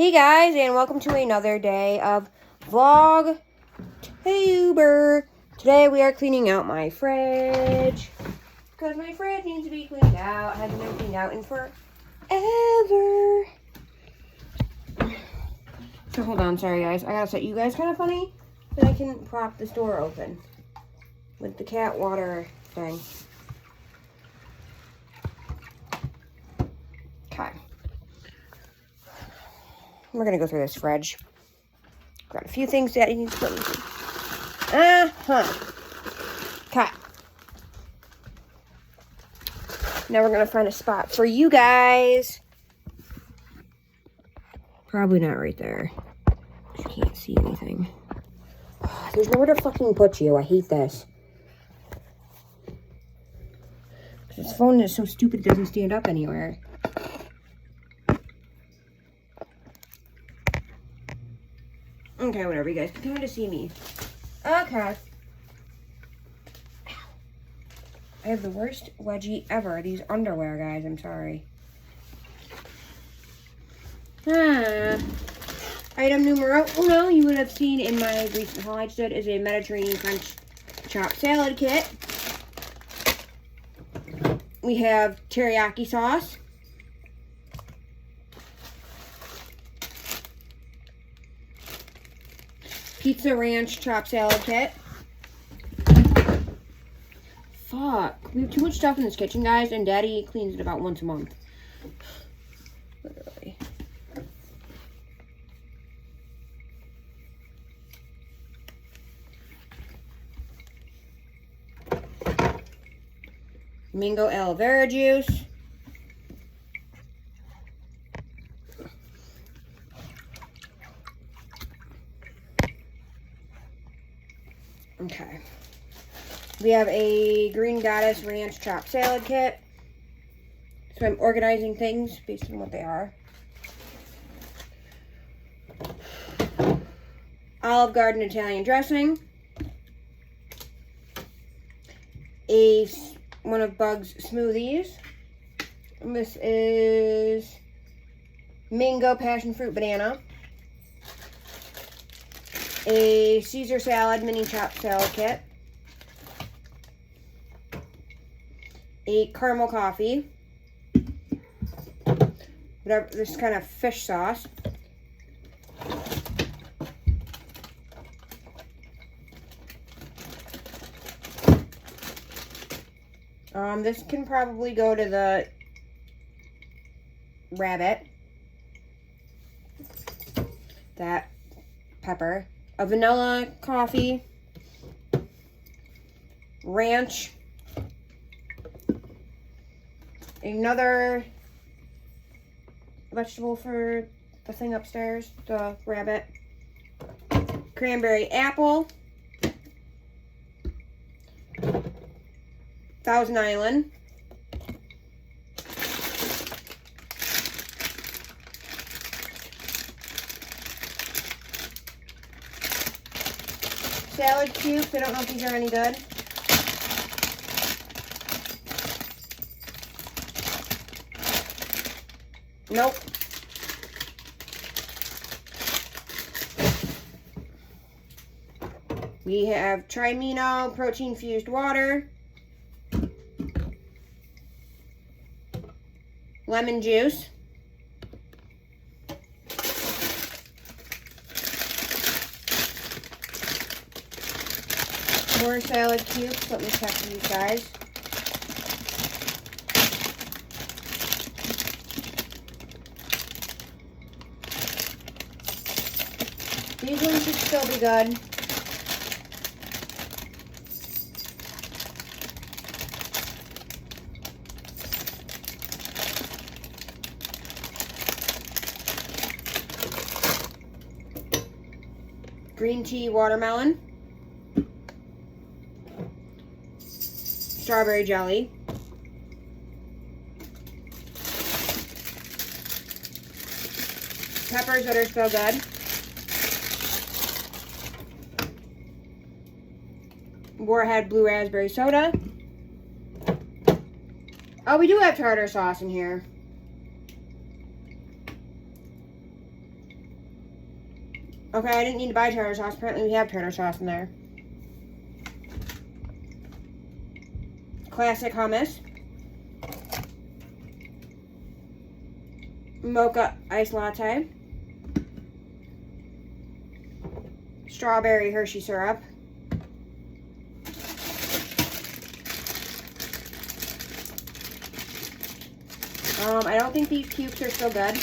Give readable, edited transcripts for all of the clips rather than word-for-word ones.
Hey guys, and welcome to another day of Vlogtober. Today we are cleaning out my fridge because my fridge needs to be cleaned out. Hasn't been cleaned out in forever. So hold on, sorry guys. I gotta set you guys kind of funny so I can prop this door open with the cat water thing. Okay. We're gonna go through this fridge. Got a few things that needs to let me see. Okay. Now we're gonna find a spot for you guys. Probably not right there. You can't see anything. There's nowhere to fucking put you. I hate this. This phone is so stupid it doesn't stand up anywhere. Okay, whatever, you guys continue to see me. Okay. I have the worst wedgie ever. These underwear, guys. I'm sorry. Item numero uno, you would have seen in my recent haul I just did, is a Mediterranean French chopped salad kit. We have teriyaki sauce. Pizza ranch chopped salad kit. Fuck. We have too much stuff in this kitchen, guys, and Daddy cleans it about once a month. Literally. Mango aloe vera juice. Okay. We have a Green Goddess Ranch chopped salad kit. So I'm organizing things based on what they are. Olive Garden Italian dressing. One of Bug's smoothies. And this is mango passion fruit banana. A Caesar salad mini chopped salad kit. A caramel coffee. Whatever, this kind of fish sauce. This can probably go to the rabbit. That pepper. A vanilla coffee. Ranch. Another vegetable for the thing upstairs, the rabbit. Cranberry apple. Thousand Island. Salad cubes. I don't know if these are any good. Nope. We have Trimino protein fused water. Lemon juice. More salad cubes. Let me check these guys. These ones should still be good. Green tea watermelon. Strawberry jelly. Peppers that are still good. Warhead blue raspberry soda. Oh, we do have tartar sauce in here. Okay, I didn't need to buy tartar sauce. Apparently we have tartar sauce in there. Classic hummus. Mocha iced latte. Strawberry Hershey syrup. I don't think these cubes are still good.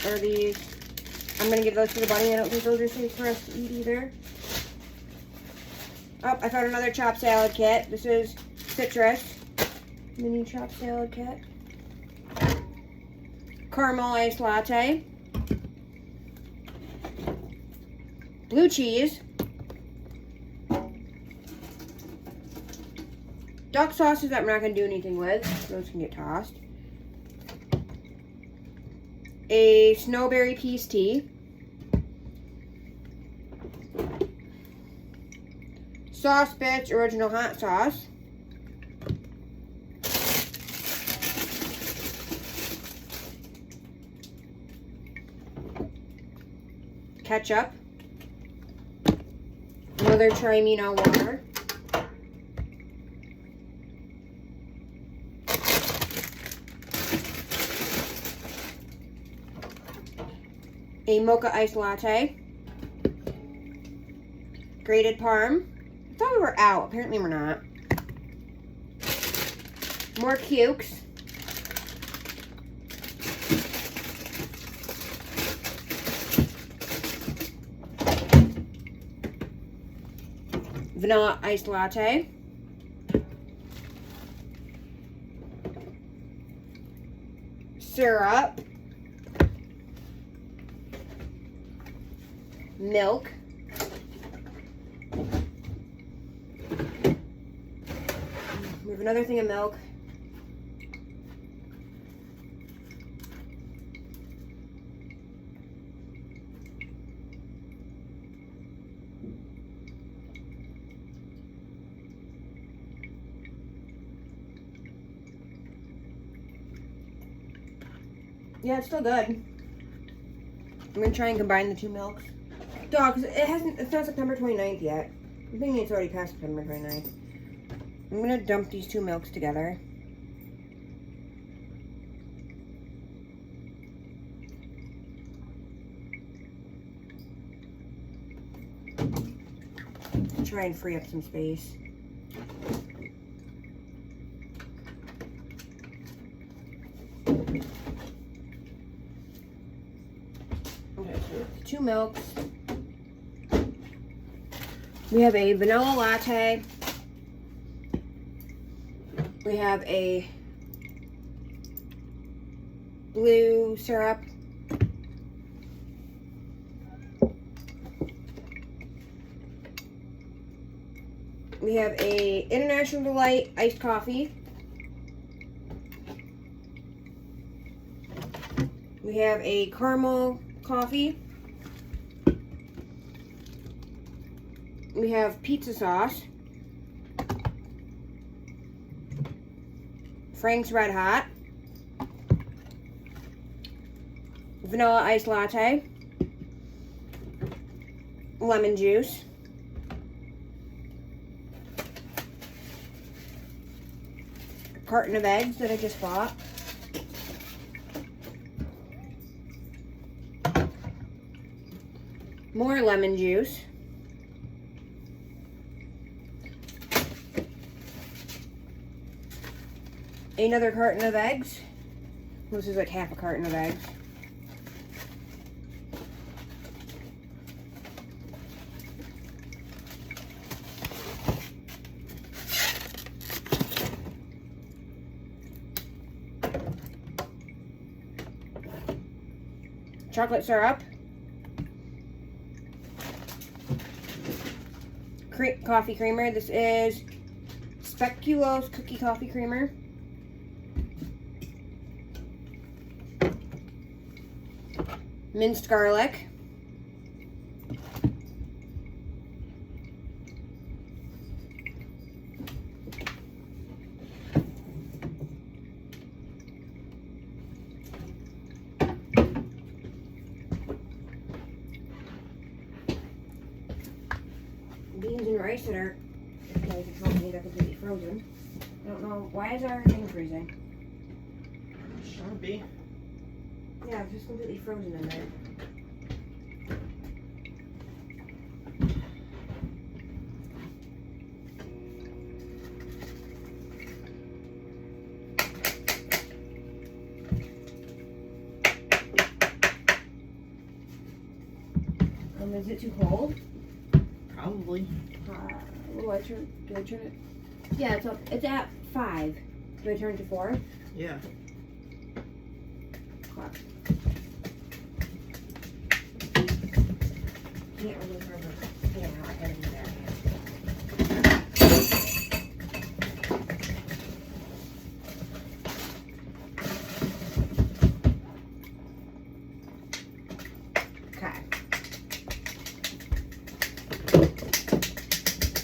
Or these. I'm going to give those to the bunny. I don't think those are safe for us to eat either. Oh, I found another chopped salad kit. This is citrus. Mini chopped salad kit. Caramel iced latte. Blue cheese. Duck sauces that we're not going to do anything with. Those can get tossed. A snowberry peas tea. Sauce Bitch original hot sauce. Ketchup. Another Trimino water. A mocha iced latte. Grated parm. I thought we were out. Apparently we're not. More cukes. Vanilla iced latte. Syrup. Milk. We have another thing of milk. Yeah, it's still good. I'm gonna try and combine the two milks. Dog, cause it's not September 29th yet. I'm thinking it's already past September 29th. I'm gonna dump these two milks together. Try and free up some space. Okay, so 2 milks. We have a vanilla latte. We have a blue syrup. We have a International Delight iced coffee. We have a caramel coffee. We have pizza sauce. Frank's Red Hot. Vanilla iced latte. Lemon juice. A carton of eggs that I just bought. More lemon juice. Another carton of eggs. This is like half a carton of eggs. Chocolate syrup. Coffee creamer. This is Speculoos Cookie Coffee Creamer. Minced garlic. rice that are they're completely frozen. I don't know. Why is our thing freezing? Should be. Yeah, it's just completely frozen in there. Is it too cold? Probably. Do I turn it? Yeah, it's up. It's at 5. Do I turn it to 4? Yeah. Clock. Can't really throw the pan out. I gotta do that.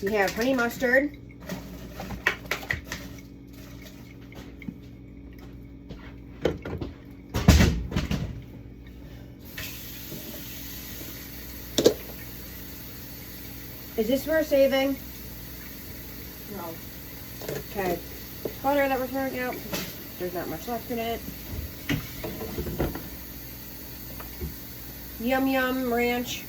We have honey mustard. Is this for saving? No. Okay. Butter that we're throwing out. There's not much left in it. Yum Yum Ranch.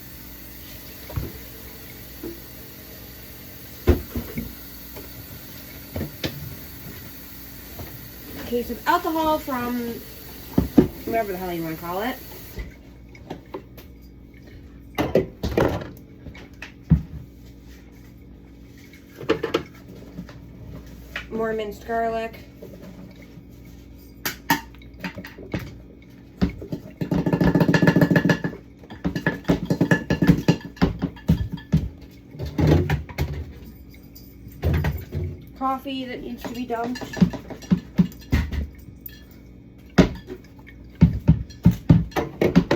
Case of alcohol from whatever the hell you want to call it. More minced garlic. Coffee that needs to be dumped.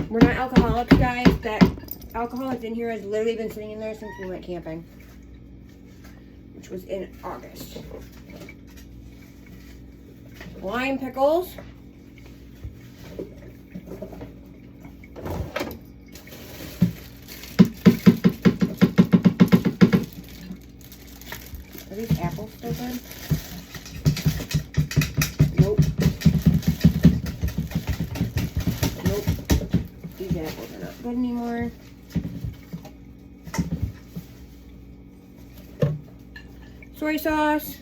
We're not alcoholics, guys. That alcohol that's in here has literally been sitting in there since we went camping, which was in August. Lime pickles. Are these apples still good? Nope. Nope. These apples are not good anymore. Soy sauce.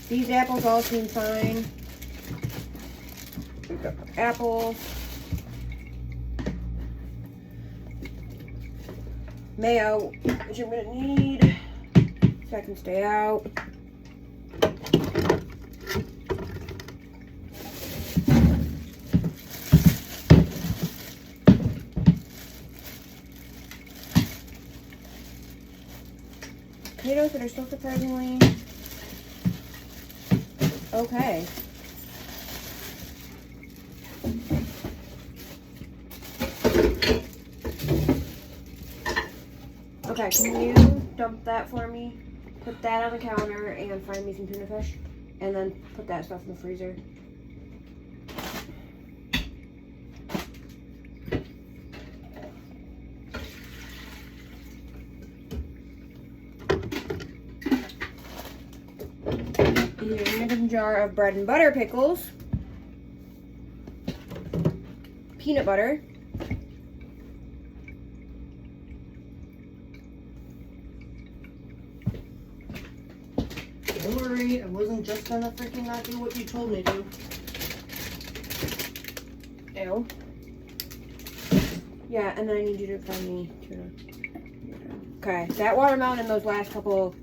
These apples all seem fine. Apple. Mayo, which I'm gonna need so I can stay out. Potatoes that are still surprisingly okay. Okay, can you dump that for me? Put that on the counter and find me some tuna fish. And then put that stuff in the freezer. A random jar of bread and butter pickles. Peanut butter. Don't worry, I wasn't just gonna freaking not do what you told me to. Ew. Yeah, and then I need you to find me tuna. Okay, that watermelon and those last couple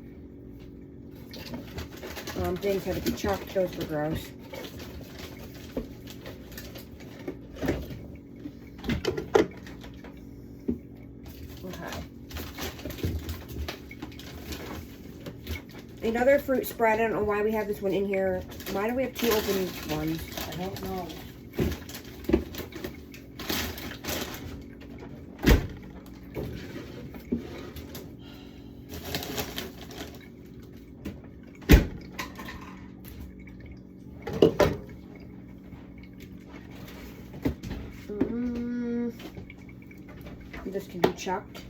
things had to be chopped. Those were gross. Okay. Another fruit spread. I don't know why we have this one in here. Why do we have 2 open ones? I don't know. This can be chucked.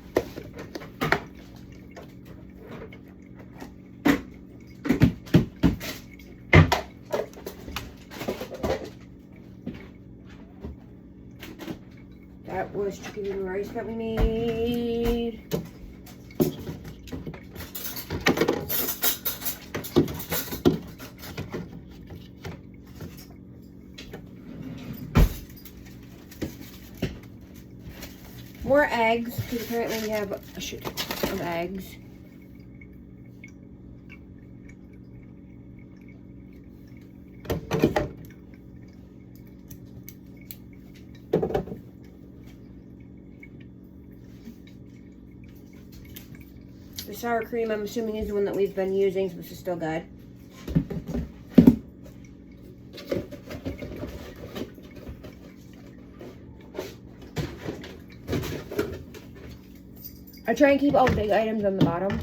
That was chicken and rice that we made. More eggs, because apparently we have a shit ton of eggs. The sour cream, I'm assuming, is the one that we've been using, so this is still good. I try and keep all the big items on the bottom.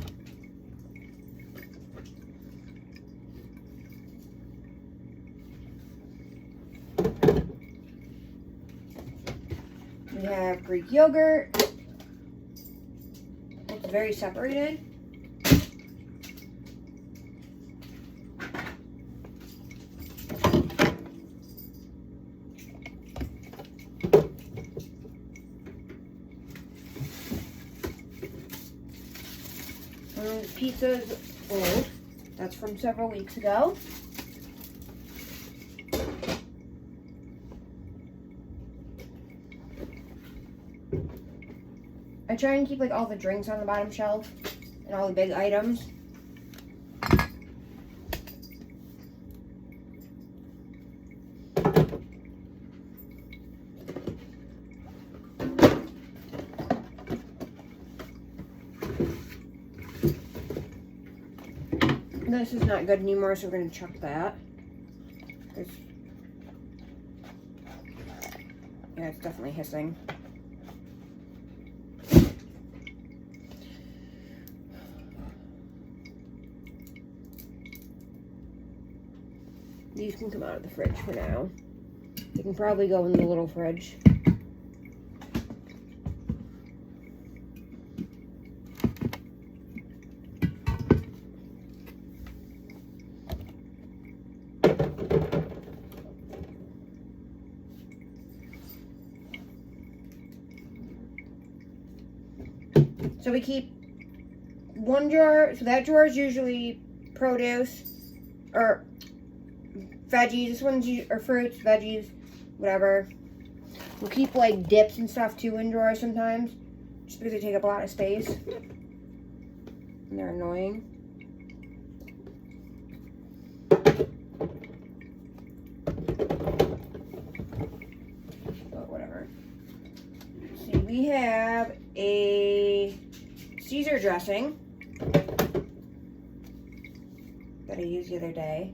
We have Greek yogurt. It's very separated. Pizza's old. That's from several weeks ago. I try and keep like all the drinks on the bottom shelf and all the big items. This is not good anymore, so we're going to chuck that. Yeah, it's definitely hissing. These can come out of the fridge for now. They can probably go in the little fridge. So we keep one drawer, so that drawer is usually produce or veggies. This one's or fruits, veggies, whatever. We'll keep like dips and stuff too in drawers sometimes, just because they take up a lot of space and they're annoying. But whatever. Let's see, we have a Caesar dressing that I used the other day.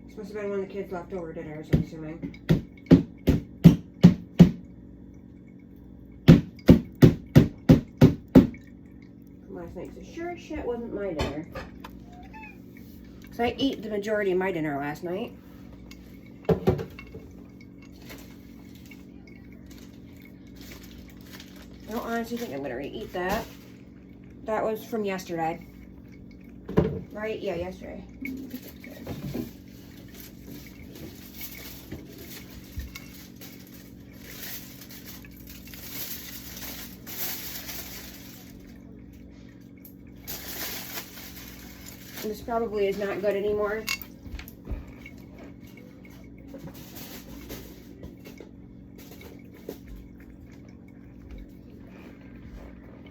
This must have been when the kids left over dinners, I'm assuming. Last night, so sure as shit wasn't my dinner. Because I ate the majority of my dinner last night. I don't honestly think I'm going to re-eat that. That was from yesterday. Right? Yeah, yesterday. This probably is not good anymore.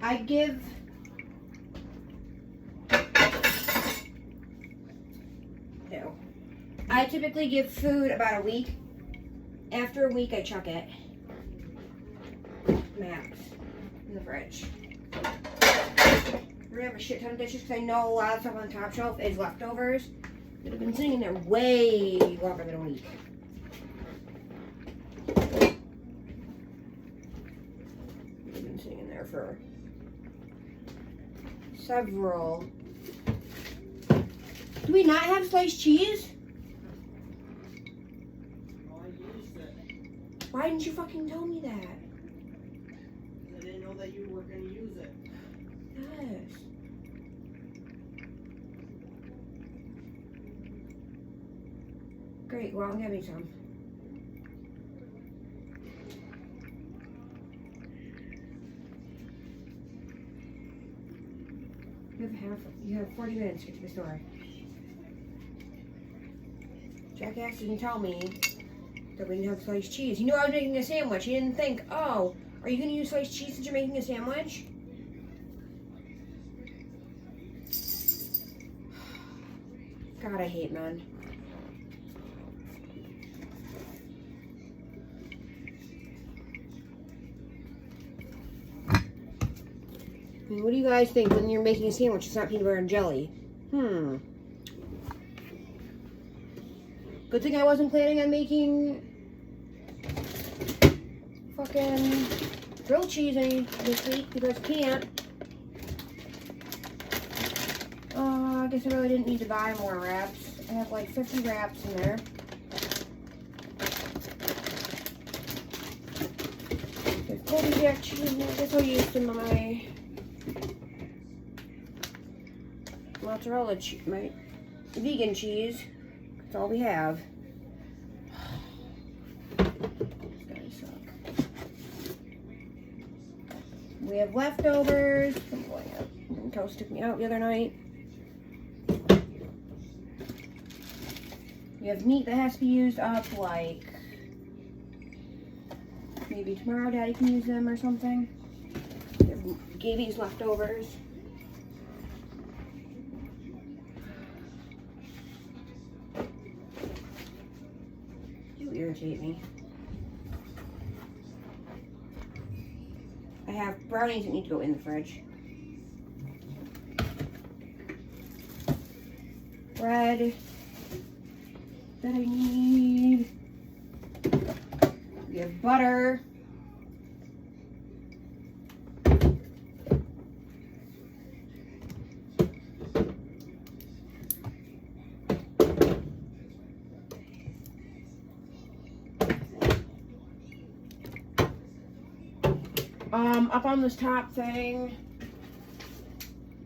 I give no. I typically give food about a week. After a week, I chuck it. wraps in the fridge. We're gonna have a shit ton of dishes because I know a lot of stuff on the top shelf is leftovers that have been sitting in there way longer than a week. They've been sitting in there for several. Do we not have sliced cheese? Oh, I used it. Why didn't you fucking tell me that? I didn't know that you were going to use it. Yes. Great, well, give me some. You have 40 minutes to get to the store. Jackass didn't tell me that we didn't have sliced cheese. He knew I was making a sandwich. He didn't think, oh, are you going to use sliced cheese since you're making a sandwich? God, I hate men. I mean, what do you guys think when you're making a sandwich? It's not peanut butter and jelly. Good thing I wasn't planning on making fucking grilled cheese this week because I can't. I guess I really didn't need to buy more wraps. I have like 50 wraps in there. There's Colby Jack cheese in there. I guess I'll use some of my mozzarella cheese, my vegan cheese. That's all we have. These guys suck. We have leftovers. I'm going up. Toast took me out the other night. We have meat that has to be used up, like maybe tomorrow Daddy can use them or something. We have Gaby's leftovers. You irritate me. I have brownies that need to go in the fridge. Bread that I need. We have butter. Up on this top thing,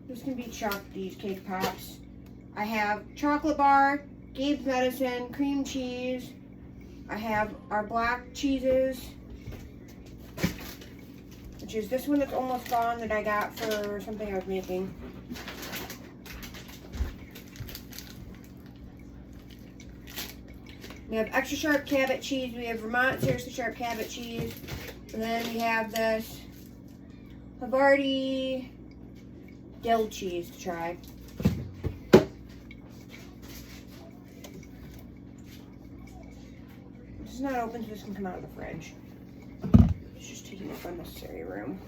this can be chucked, these cake pops. I have chocolate bar, Gabe's medicine, cream cheese. I have our black cheeses, which is this one that's almost gone that I got for something I was making. We have extra sharp Cabot cheese. We have Vermont seriously sharp Cabot cheese. And then we have this Havarti dill cheese to try. This is not open, so this can come out of the fridge. It's just taking up unnecessary room.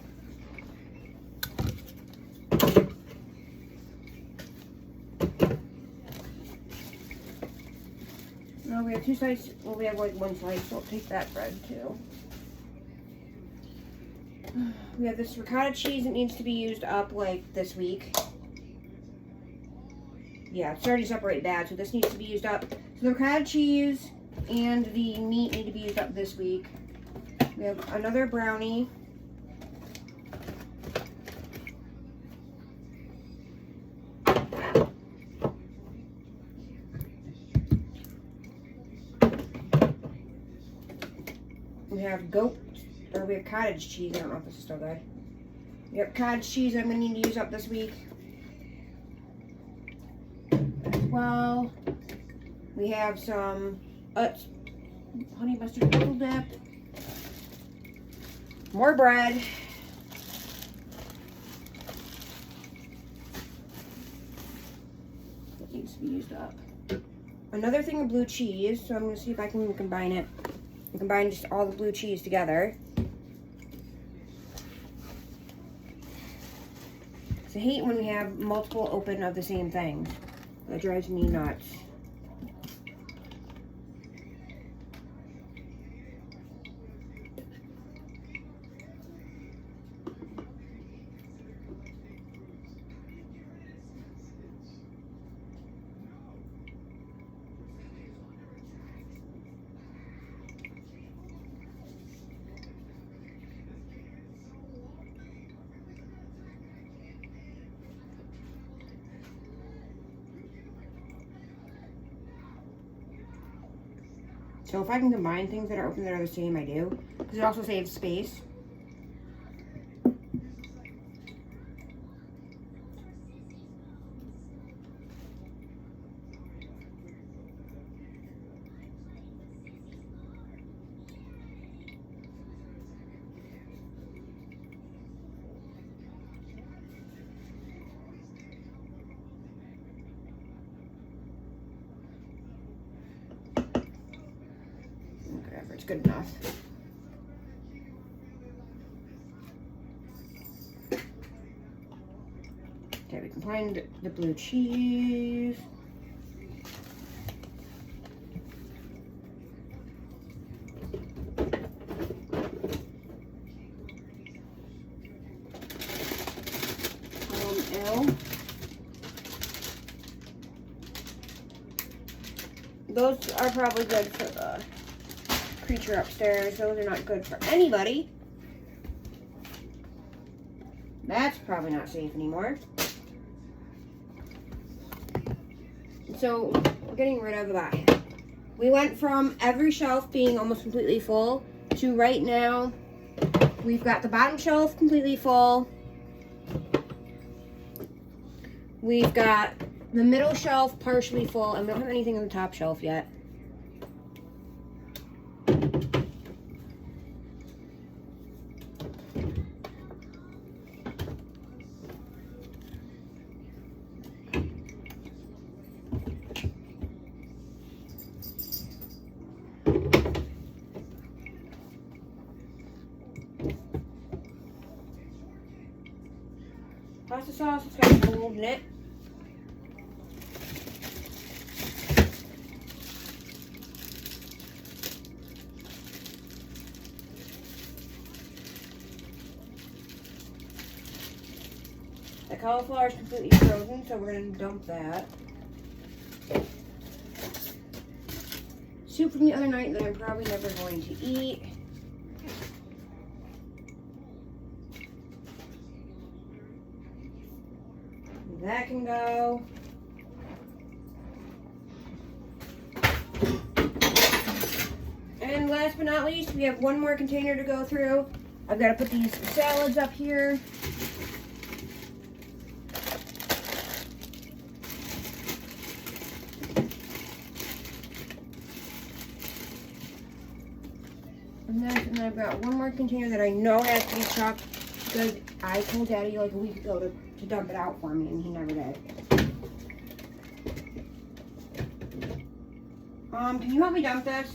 No, we have two slices. Well, we have like one slice, so I'll take that bread too. We have this ricotta cheese that needs to be used up like this week. Yeah, it's already separated bad, so this needs to be used up. So the ricotta cheese and the meat need to be used up this week. We have another brownie. We have we have cottage cheese. I don't know if this is still good. We have cottage cheese I'm going to need to use up this week as well. We have some honey mustard pickle dip. More bread. That needs to be used up. Another thing of blue cheese, so I'm going to see if I can combine it. Combine just all the blue cheese together. I hate when we have multiple open of the same thing. That drives me nuts. So if I can combine things that are open that are the same, I do. Because it also saves space. Whatever, it's good enough. Okay, we can find the blue cheese. L. Those are probably good for the creature upstairs. Those are not good for anybody. That's probably not safe anymore. So we're getting rid of that. We went from every shelf being almost completely full to right now we've got the bottom shelf completely full. We've got the middle shelf partially full, and we don't have anything on the top shelf yet. Pasta sauce, it's got gold in it. The cauliflower is completely frozen, so we're going to dump that. Soup from the other night that I'm probably never going to eat. That can go. And last but not least, we have one more container to go through. I've got to put these salads up here. And then I've got one more container that I know has to be chopped because I told Daddy like a week ago to dump it out for me, and he never did. Can you help me dump this?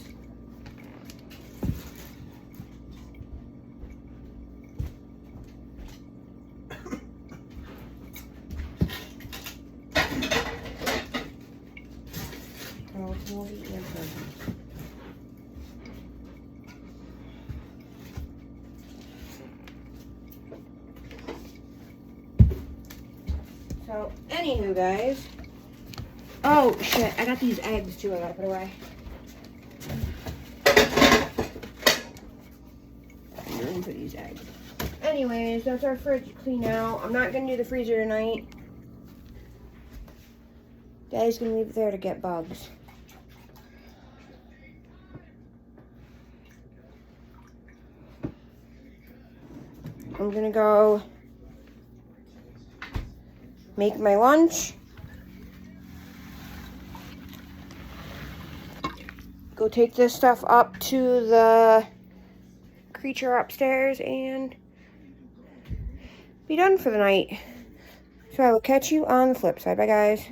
Oh, it's moldy and frozen. So, anywho, guys. Oh, shit. I got these eggs, too. I gotta put away. I'm gonna put these eggs. Anyways, that's our fridge clean out. I'm not gonna do the freezer tonight. Daddy's gonna leave it there to get bugs. I'm gonna go make my lunch. Go take this stuff up to the creature upstairs and be done for the night. So I will catch you on the flip side. Bye, guys.